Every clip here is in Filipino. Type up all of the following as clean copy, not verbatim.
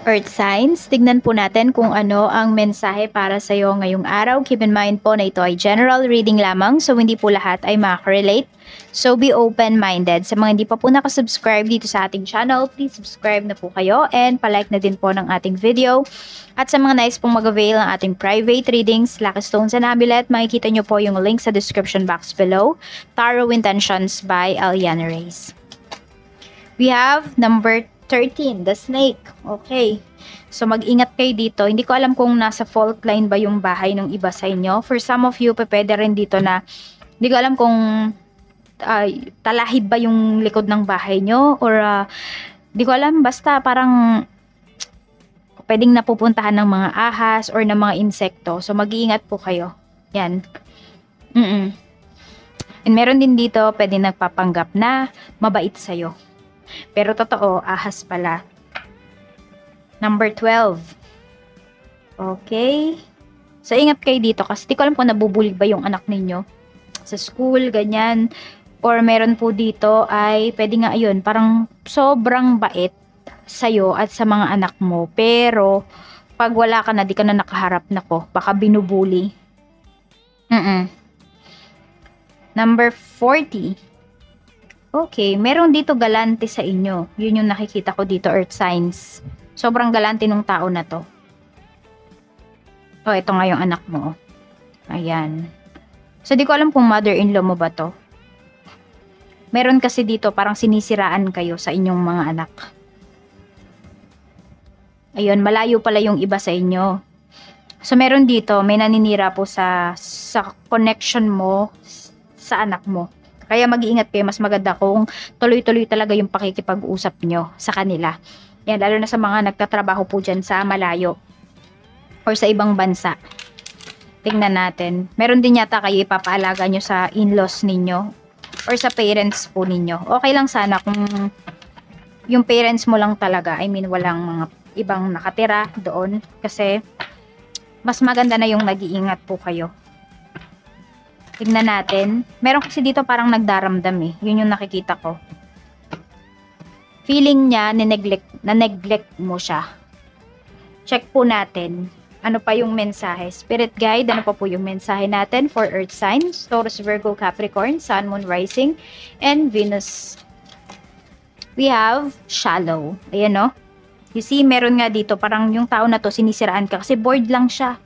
Earth signs, tignan po natin kung ano ang mensahe para sa iyo ngayong araw. Keep in mind po na ito ay general reading lamang, so hindi po lahat ay makaka-relate. So be open-minded. Sa mga hindi pa po nakasubscribe dito sa ating channel, please subscribe na po kayo and palike na din po ng ating video. At sa mga nais pong mag-avail ng ating private readings, Lucky Stones and Amulet, makikita nyo po yung link sa description box below. Tarot Intentions by Eliana Reyes. We have number 13, the snake. Okay. So, mag-ingat kayo dito. Hindi ko alam kung nasa fault line ba yung bahay ng iba sa inyo. For some of you, pwede rin dito na hindi ko alam kung talahib ba yung likod ng bahay nyo or hindi ko alam. Basta parang pwedeng napupuntahan ng mga ahas or ng mga insekto. So, mag-iingat po kayo. Yan. And meron din dito, pwedeng nagpapanggap na mabait sa'yo. Pero totoo, ahas pala. Number 12. Okay. So, ingat kayo dito kasi di ko alam kung nabubuli ba yung anak ninyo sa school, ganyan. Or meron po dito ay, pwede nga yun, parang sobrang bait sa'yo at sa mga anak mo. Pero, pag wala ka na, di ka na nakaharap na ko, baka binubuli. Number 40. Okay, meron dito galante sa inyo. Yun yung nakikita ko dito, earth signs. Sobrang galante nung tao na to. Oh, ito nga yung anak mo. Ayan. So, di ko alam kung mother-in-law mo ba to. Meron kasi dito, parang sinisiraan kayo sa inyong mga anak. Ayun, malayo pala yung iba sa inyo. So, meron dito, may naninira po sa connection mo sa anak mo. Kaya mag-iingat kayo, mas maganda kung tuloy-tuloy talaga yung pakikipag-usap nyo sa kanila. Yan, lalo na sa mga nagtatrabaho po dyan sa malayo or sa ibang bansa. Tingnan natin. Meron din yata kayo ipapaalaga nyo sa in-laws ninyo or sa parents po ninyo. Okay lang sana kung yung parents mo lang talaga. I mean, walang mga ibang nakatira doon. Kasi mas maganda na yung nag-iingat po kayo. Tignan natin. Meron kasi dito parang nagdaramdam eh. Yun yung nakikita ko. Feeling niya, na-neglect mo siya. Check po natin. Ano pa yung mensahe? Spirit guide, ano pa po yung mensahe natin for earth signs? Taurus, Virgo, Capricorn, Sun, Moon, Rising, and Venus. We have shallow. Ayan no? You see, meron nga dito, parang yung tao na to, sinisiraan ka kasi bored lang siya.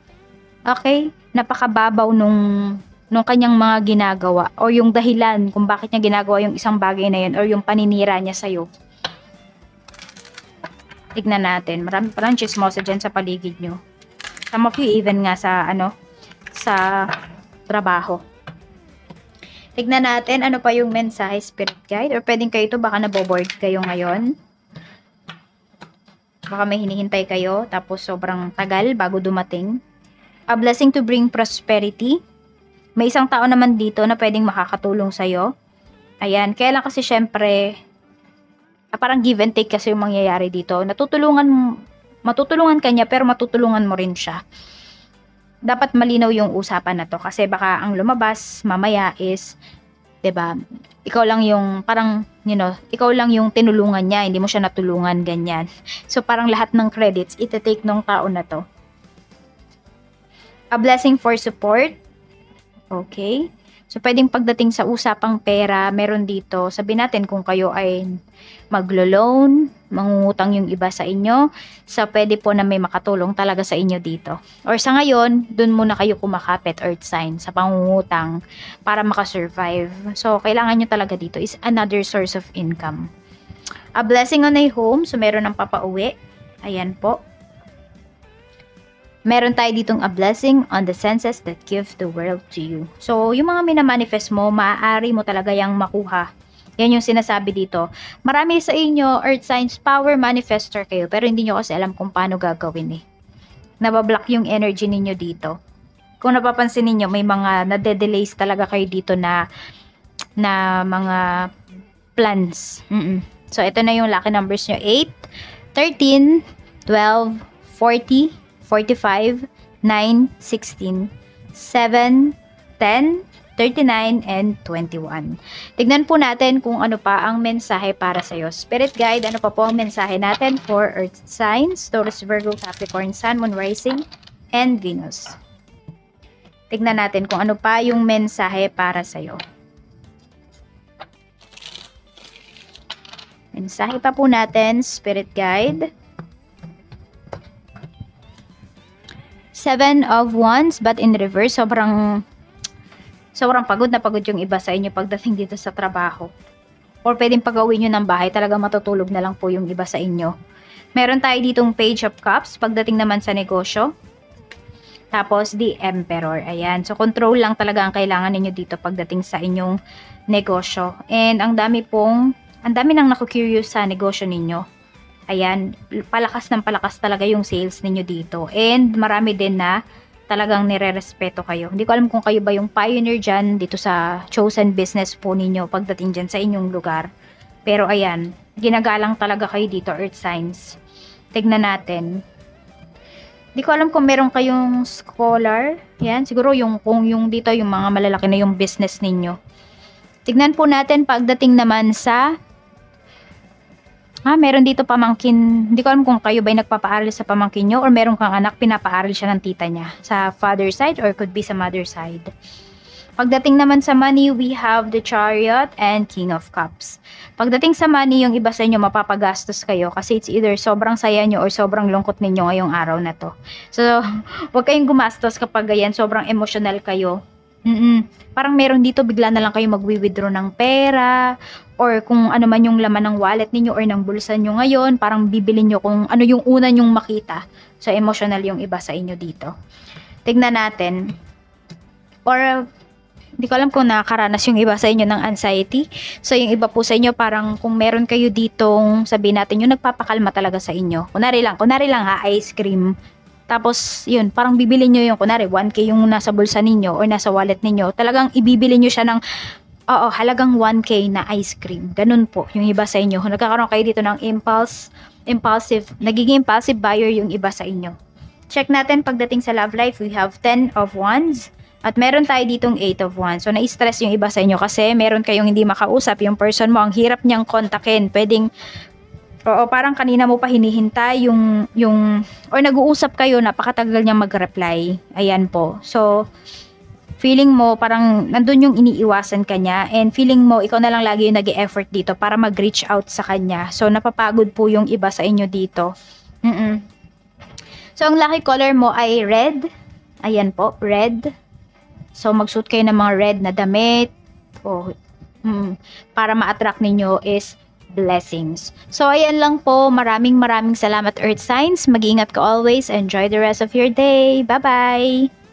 Okay? Napakababaw nung kanyang mga ginagawa o yung dahilan kung bakit niya ginagawa yung isang bagay na yun or yung paninira niya sa'yo. Tignan natin. Marami palang chismosa dyan sa paligid nyo. Some of you even nga sa sa trabaho. Tignan natin ano pa yung mensahe, spirit guide, or pwedeng kayo to baka naboboard kayo ngayon. Baka may hinihintay kayo tapos sobrang tagal bago dumating. A blessing to bring prosperity. May isang tao naman dito na pwedeng makakatulong sa'yo. Ayan. Kaya lang kasi syempre, parang give and take kasi yung mangyayari dito. Matutulungan ka niya pero matutulungan mo rin siya. Dapat malinaw yung usapan na to. Kasi baka ang lumabas mamaya is, 'di ba? Ikaw lang yung parang, ikaw lang yung tinulungan niya. Hindi mo siya natulungan, ganyan. So parang lahat ng credits, ita-take ng tao na to. A blessing for support. Okay. So, pwedeng pagdating sa usapang pera, meron dito, sabihin natin kung kayo ay maglo-loan, mangungutang yung iba sa inyo, so pwede po na may makatulong talaga sa inyo dito. Or sa ngayon, dun muna kayo kumakapit, earth sign, sa pangungutang para makasurvive. So, kailangan nyo talaga dito is another source of income. A blessing on a home, so meron ng papauwi. Ayan po. Meron tayo ditong a blessing on the senses that give the world to you. So, yung mga minamanifest mo, maaari mo talaga yung makuha. Yan yung sinasabi dito. Marami sa inyo, earth signs, power manifester kayo, pero hindi nyo kasi alam kung paano gagawin eh. Nabablock yung energy ninyo dito. Kung napapansin ninyo, may mga nade-delays talaga kayo dito na mga plans. So, ito na yung lucky numbers nyo. 8, 13, 12, 40, 45, 9, 16, 7, 10, 39, and 21. Tignan po natin kung ano pa ang mensahe para sa'yo. Spirit guide, ano pa po ang mensahe natin for Earth signs, Taurus, Virgo, Capricorn, Sun, Moon, Rising, and Venus. Tignan natin kung ano pa yung mensahe para sa'yo. Mensahe pa po natin, Spirit Guide. 7 of Wands, but in reverse. Sobrang pagod na pagod yung iba sa inyo pagdating dito sa trabaho. Or pwedeng pag-uwi nyo ng bahay, talaga matutulog na lang po yung iba sa inyo. Meron tayo ditong Page of Cups, pagdating naman sa negosyo. Tapos, the Emperor. Ayan. So, control lang talaga ang kailangan ninyo dito pagdating sa inyong negosyo. And ang dami nang naku-curious sa negosyo ninyo. Ayan, palakas ng palakas talaga yung sales ninyo dito. And marami din na talagang nire-respeto kayo. Hindi ko alam kung kayo ba yung pioneer dyan dito sa chosen business po ninyo pagdating dyan sa inyong lugar. Pero ayan, ginagalang talaga kayo dito, Earth signs. Tignan natin. Hindi ko alam kung meron kayong scholar. Yan, siguro kung yung dito, yung mga malalaki na yung business ninyo. Tignan po natin pagdating naman sa meron dito pamangkin. Hindi ko alam kung kayo ba'y nagpapaaral sa pamangkin nyo or meron kang anak, pinapaaral siya ng tita niya. Sa father side or could be sa mother side. Pagdating naman sa money, we have the Chariot and King of Cups. Pagdating sa money, yung iba sa inyo mapapagastos kayo kasi it's either sobrang saya nyo or sobrang lungkot ninyo ngayong araw na to. So, huwag kayong gumastos kapag ganyan, sobrang emotional kayo. Parang meron dito, bigla na lang kayo mag-withdraw ng pera or kung ano man yung laman ng wallet ninyo or ng bulsa nyo ngayon, parang bibili nyo kung ano yung una nyong makita. So, emotional yung iba sa inyo dito. Tignan natin. Or, hindi ko alam kung nakakaranas yung iba sa inyo ng anxiety. So, yung iba po sa inyo, parang kung meron kayo ditong, sabihin natin, yung nagpapakalma talaga sa inyo. Kunwari lang ice cream. Tapos, yun, parang bibili nyo yung, kunwari, 1K yung nasa bulsa ninyo or nasa wallet ninyo. Talagang ibibili nyo siya ng, halagang 1K na ice cream. Ganun po, yung iba sa inyo. Nagkakaroon kayo dito ng nagiging impulsive buyer yung iba sa inyo. Check natin pagdating sa love life, we have 10 of Wands. At meron tayo ditong 8 of Wands. So, na-stress yung iba sa inyo kasi meron kayong hindi makausap. Yung person mo, ang hirap niyang kontakin. Pwedeng, parang kanina mo pa hinihintay or nag-uusap kayo, napakatagal niyang mag-reply. Ayan po. So, feeling mo, parang nandun yung iniiwasan kanya and feeling mo, ikaw na lang lagi yung nag-e-effort dito para mag-reach out sa kanya. So, napapagod po yung iba sa inyo dito. So, ang lucky color mo ay red. Ayan po, red. So, magsuot kayo ng mga red na damit. Para ma-attract ninyo is blessings. So, ayan lang po. Maraming salamat, Earth signs. Mag-iingat ka always. Enjoy the rest of your day. Bye-bye!